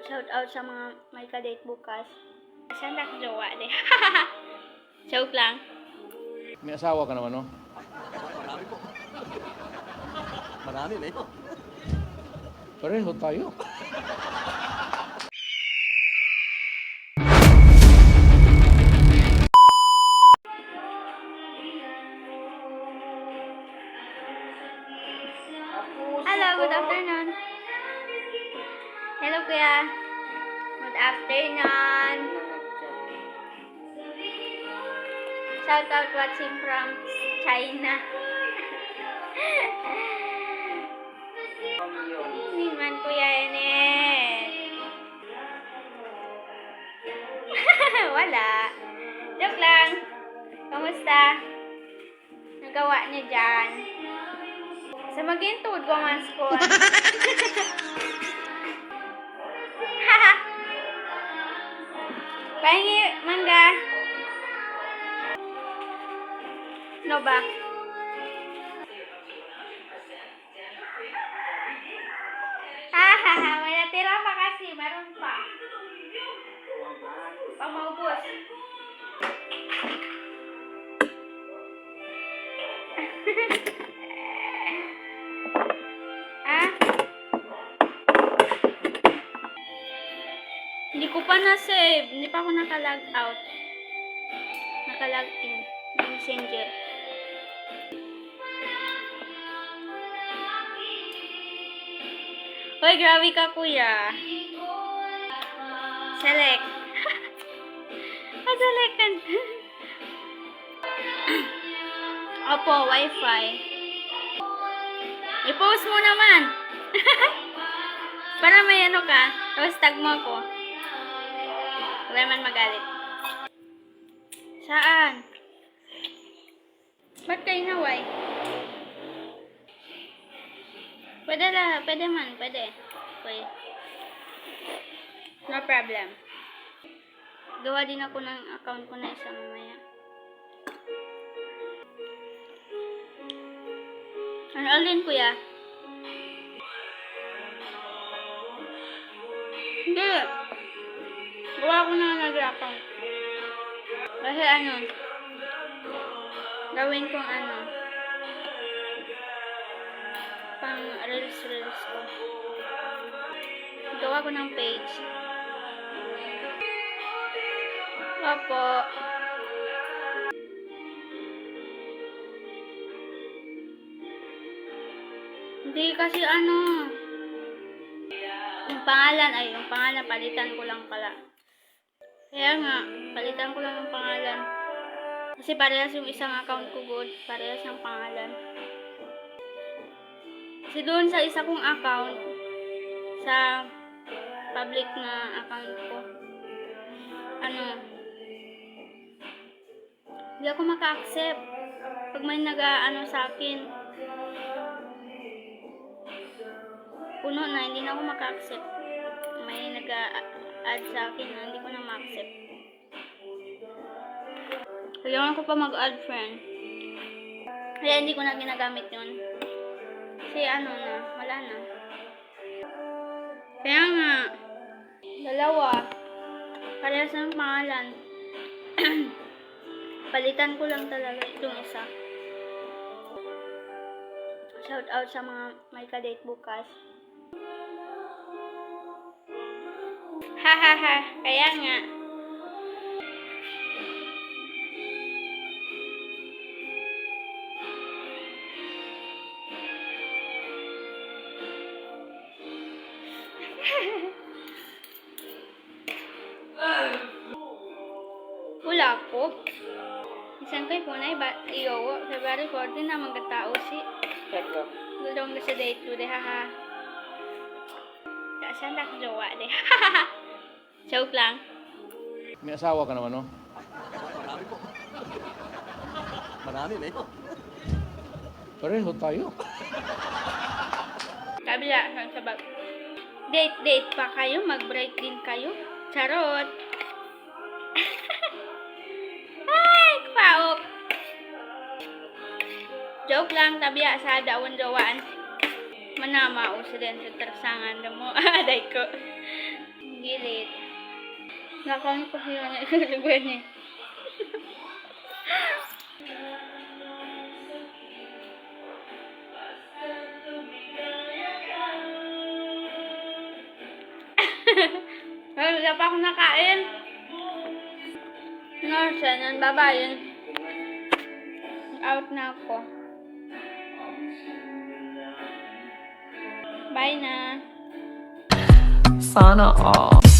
Shout out sa mga may kadate bukas. Saan na jowa de? Joke lang. May asawa ka naman, no? Marami po. Marami, eh. Pareho tayo. Hello, good afternoon. Hello, kuya. Good afternoon. Shout out watching from China. Hindi man, kuya Enet. Wala. Joke lang. Kamusta? Nagawa niya dyan. Sa magintod ko mas ko. Pahingi, mangga. No ba? Hahaha, may natira pa kasi. Meron pa. Pamaubos. Hindi ko pa na-save. Hindi pa ako naka-log out. Naka-log in. Messenger. Hoy, grabe ka, kuya. Select. Select. Opo, wifi. I-post mo naman. Para may ano ka. Tapos tag mo ako. Wala man magalit. Saan? Ba't kayo naway? Pwede lang. Pwede man. Pwede. Okay. No problem. Gawa din ako ng account ko na isa mamaya. Ano alin, kuya? Hindi. Gawa ko na nag-account. Kasi ano, gawin kong ano, pang reels ko. Gawa ko ng page. Opo. Hindi kasi ano, yung pangalan palitan ko lang pala. Kaya nga, palitan ko lang ang pangalan. Kasi parehas yung isang account ko good, parehas yung pangalan. Kasi doon sa isa kong account, sa public na account ko, ano, hindi ako maka-accept pag may nag-ano sa akin. Puno na, hindi na ako maka-accept. May nag-add sa akin na hindi ko na ma-accept. Kailangan ko pa mag-add friend. Kaya hindi ko na ginagamit yun. Kasi ano na, wala na. Kaya nga, dalawa. Parehas ng pangalan. Palitan ko lang talaga itong isa. Shout out sa mga may kadate bukas. Hahaha, kaya nga. Wala po. Isang kay po na iyo. February 14 na magkatao si. Gulong na sa date to de haha. Saan na jowa de. Joke lang. May asawa ka naman, no? Marami po. Marami, eh. Pareho tayo. Kabila, sa bag. Date pa kayo? Mag-break din kayo? Charot! Ay, paok! Joke lang, tabiya sa dawan jawaan. Manama o sa din sa tersangan mo. Aday ko. gilid. Nakaunt ko siya na isulugwan eh. Ay, wala pa akong nakain. No, siya, babayin. Out na ako. Bye na. Sana all.